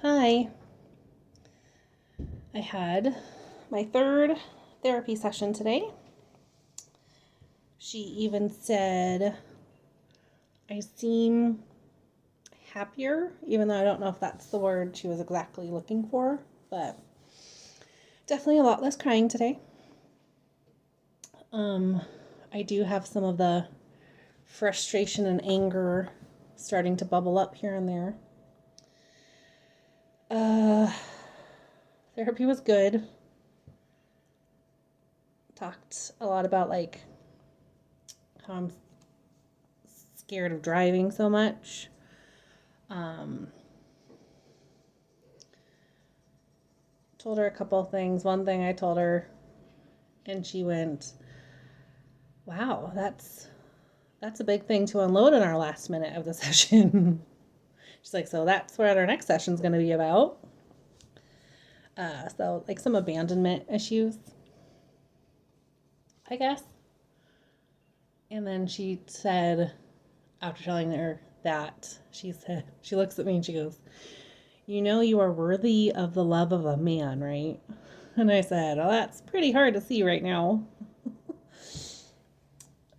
Hi. I had my third therapy session today. She even said I seem happier, even though I don't know if that's the word she was exactly looking for, but definitely a lot less crying today. Um, I do have some of the frustration and anger starting to bubble up here and there. Uh, Therapy was good. Talked a lot about how I'm scared of driving so much. Um, Told her a couple of things. One thing I told her, and she went, "Wow, that's a big thing to unload in our last minute of the session." She's like, "So that's what our next session's going to be about." So like some abandonment issues, I guess. And then she said, after telling her that, she looks at me and she goes, "You know you are worthy of the love of a man, right?" And I said, "Oh, that's pretty hard to see right now."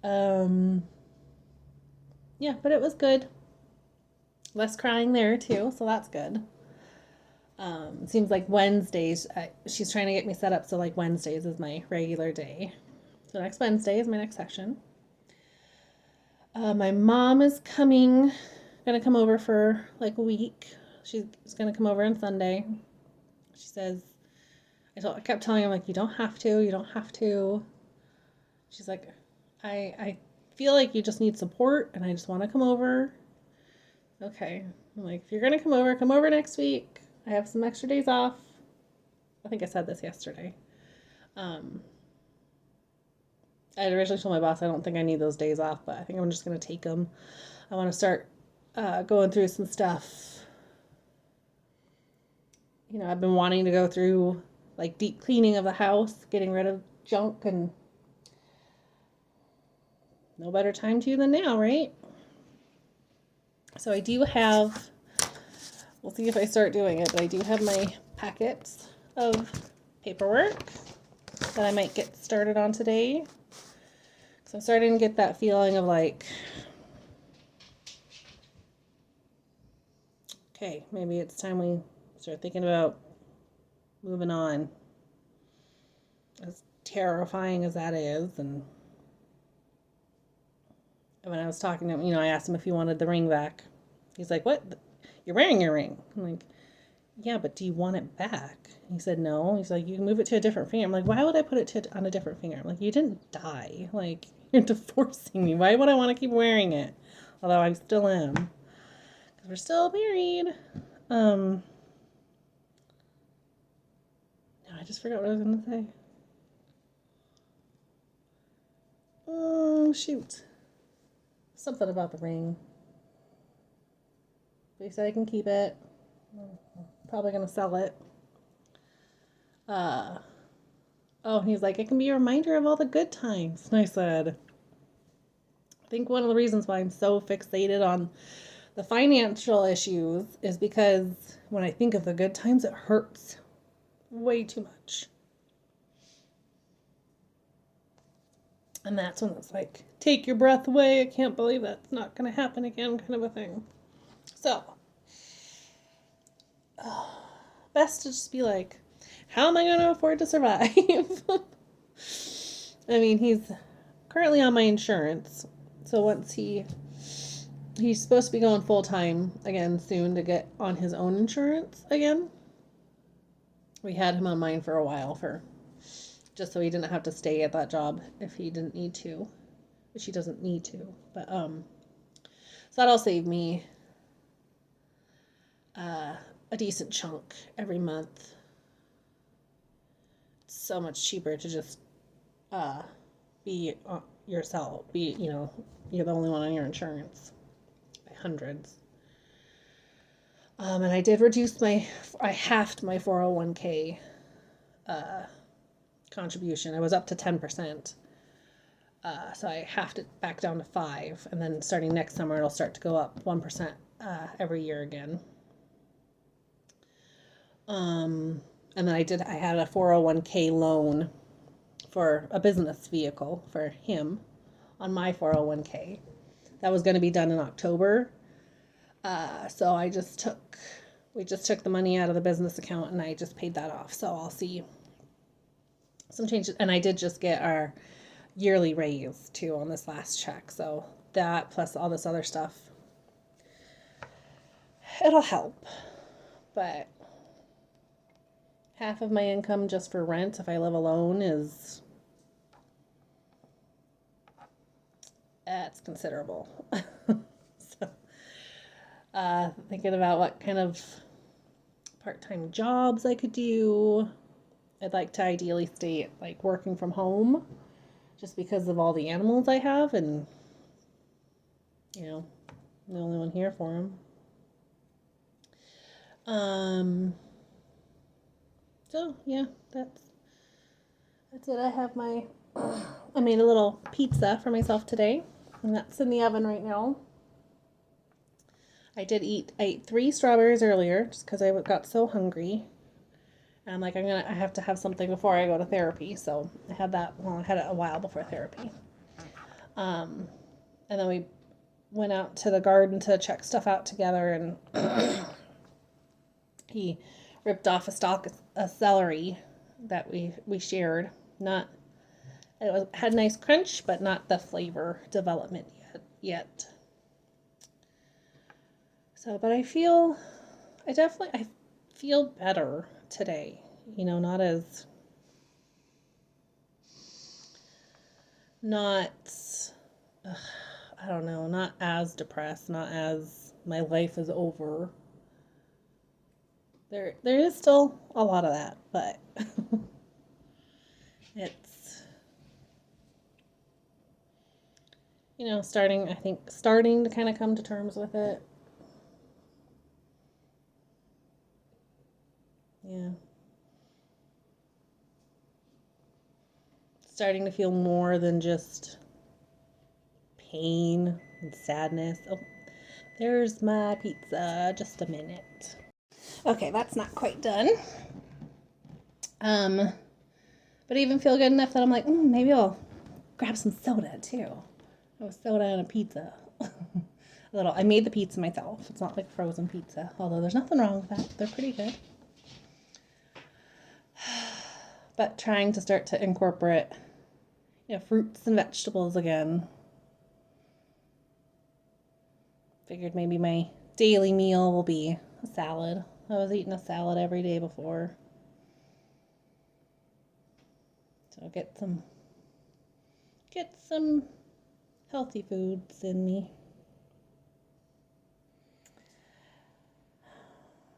Um, yeah, but it was good. Less crying there too, so that's good. It seems like Wednesdays, she's trying to get me set up so like Wednesdays is my regular day. So next Wednesday is my next session. My mom is gonna come over for like a week. She's gonna come over on Sunday. She says, I kept telling her, like, you don't have to. She's like, I feel like you just need support and I just want to come over. Okay. I'm like, if you're going to come over next week. I have some extra days off. I think I said this yesterday. Um, I had originally told my boss I don't think I need those days off, but I think I'm just going to take them. I want to start going through some stuff. You know, I've been wanting to go through like deep cleaning of the house, getting rid of junk, and no better time to than now, right? So I do have, we'll see if I start doing it, but I do have my packets of paperwork that I might get started on today. So I'm starting to get that feeling of like, okay, maybe it's time we start thinking about moving on. As terrifying as that is, and when I was talking to him, I asked him if he wanted the ring back. He's like, "What? You're wearing your ring?" I'm like, "Yeah, but do you want it back?" He said, "No." He's like, "You can move it to a different finger." I'm like, "Why would I put it on a different finger?" I'm like, "You didn't die. Like, you're divorcing me. Why would I want to keep wearing it?" Although I still am, because we're still married. No, I just forgot what I was gonna say. Oh shoot, something about the ring. But he said I can keep it. Probably gonna sell it. Uh, oh, he's like, it can be a reminder of all the good times. And I said, I think one of the reasons why I'm so fixated on the financial issues is because when I think of the good times, it hurts way too much. And that's when it's like, take your breath away. I can't believe that's not going to happen again, kind of a thing. So, best to just be like, how am I going to afford to survive? I mean, he's currently on my insurance. So once he's supposed to be going full time again soon to get on his own insurance again. We had him on mine for a while for just so he didn't have to stay at that job if he didn't need to, which he doesn't need to. But so that'll save me a decent chunk every month. It's so much cheaper to just uh, be yourself. You're the only one on your insurance by hundreds. And I halved my 401k contribution. I was up to 10%. So I halved it back down to 5, and then starting next summer, it'll start to go up 1% every year again. And then I had a 401k loan for a business vehicle for him on my 401k. That was going to be done in October. So we just took the money out of the business account and I just paid that off. So I'll see some changes. And I did just get our yearly raise too on this last check. So that plus all this other stuff, it'll help. But half of my income just for rent if I live alone that's considerable. So thinking about what kind of part-time jobs I could do. I'd like to ideally stay like working from home just because of all the animals I have and I'm the only one here for them. So yeah, that's it. I made a little pizza for myself today, and that's in the oven right now. I ate 3 strawberries earlier just because I got so hungry. And I'm like, I have to have something before I go to therapy. So I had that. Well, I had it a while before therapy. And then we went out to the garden to check stuff out together, and he ripped off a stalk of celery that we shared. Had nice crunch, but not the flavor development yet. So, but I feel better today. Not as depressed, not as my life is over. There is still a lot of that, but it's starting to kind of come to terms with it. Yeah. Starting to feel more than just pain and sadness. Oh, there's my pizza. Just a minute. Okay, that's not quite done. But I even feel good enough that I'm like, maybe I'll grab some soda too. A soda and a pizza. I made the pizza myself. It's not like frozen pizza, although there's nothing wrong with that. They're pretty good. But trying to start to incorporate, fruits and vegetables again. Figured maybe my daily meal will be a salad. I was eating a salad every day before. So get some healthy foods in me.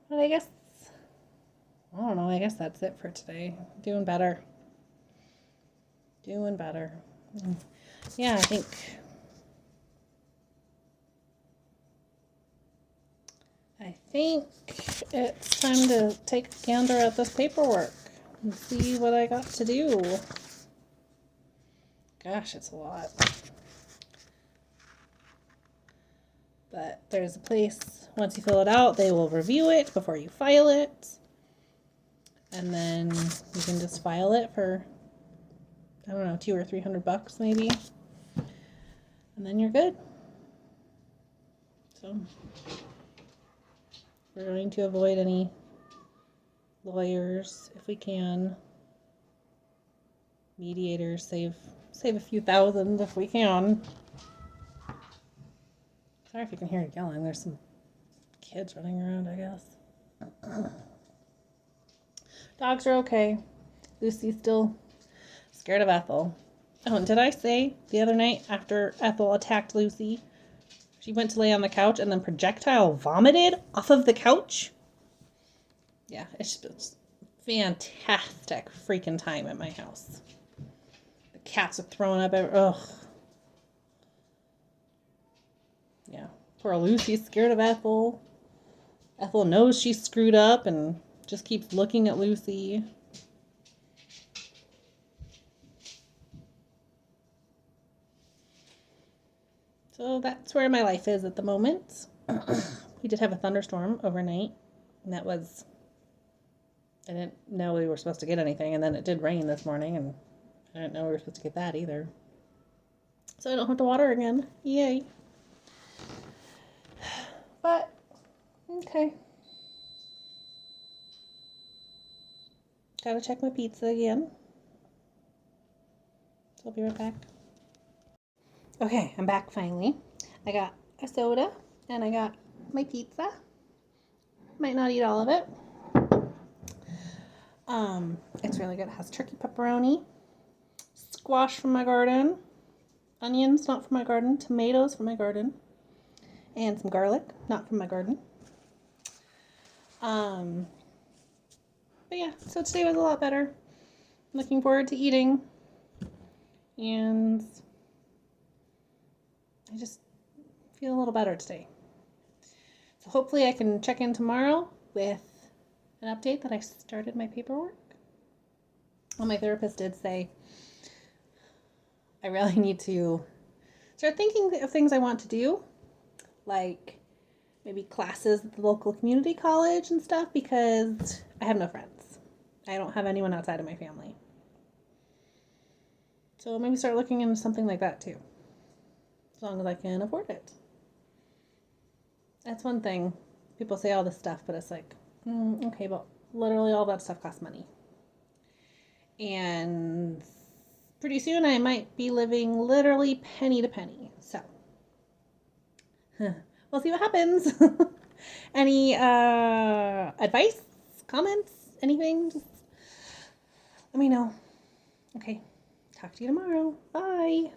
But I don't know, I guess that's it for today. Doing better. Yeah, I think it's time to take a gander at this paperwork and see what I got to do. Gosh, it's a lot. But there's a place, once you fill it out, they will review it before you file it. And then you can just file it for, I don't know, $200 or $300 maybe. And then you're good. So we're going to avoid any lawyers if we can. Mediators, save a few thousand if we can. Sorry if you can hear it yelling. There's some kids running around, I guess. Dogs are okay. Lucy's still scared of Ethel. Oh, and did I say the other night after Ethel attacked Lucy, she went to lay on the couch and then projectile vomited off of the couch? Yeah, it's just fantastic freaking time at my house. The cats are throwing up ugh. Yeah, poor Lucy's scared of Ethel. Ethel knows she's screwed up and just keeps looking at Lucy. So that's where my life is at the moment. We did have a thunderstorm overnight, and that was I didn't know we were supposed to get anything, and then it did rain this morning, and I didn't know we were supposed to get that either. So I don't have to water again. Yay. But, okay. Gotta check my pizza again. So I'll be right back. Okay, I'm back finally. I got a soda and I got my pizza. Might not eat all of it. It's really good. It has turkey pepperoni, squash from my garden, onions not from my garden, tomatoes from my garden, and some garlic not from my garden. But yeah, so today was a lot better. Looking forward to eating. And I just feel a little better today. So hopefully I can check in tomorrow with an update that I started my paperwork. Well, my therapist did say I really need to start thinking of things I want to do, like maybe classes at the local community college and stuff, because I have no friends. I don't have anyone outside of my family. So maybe start looking into something like that too, as long as I can afford it. That's one thing. People say all this stuff, but it's like, okay, but literally all that stuff costs money. And pretty soon I might be living literally penny to penny. So we'll see what happens. Any advice, comments, anything? Just let me know. Okay, talk to you tomorrow. Bye.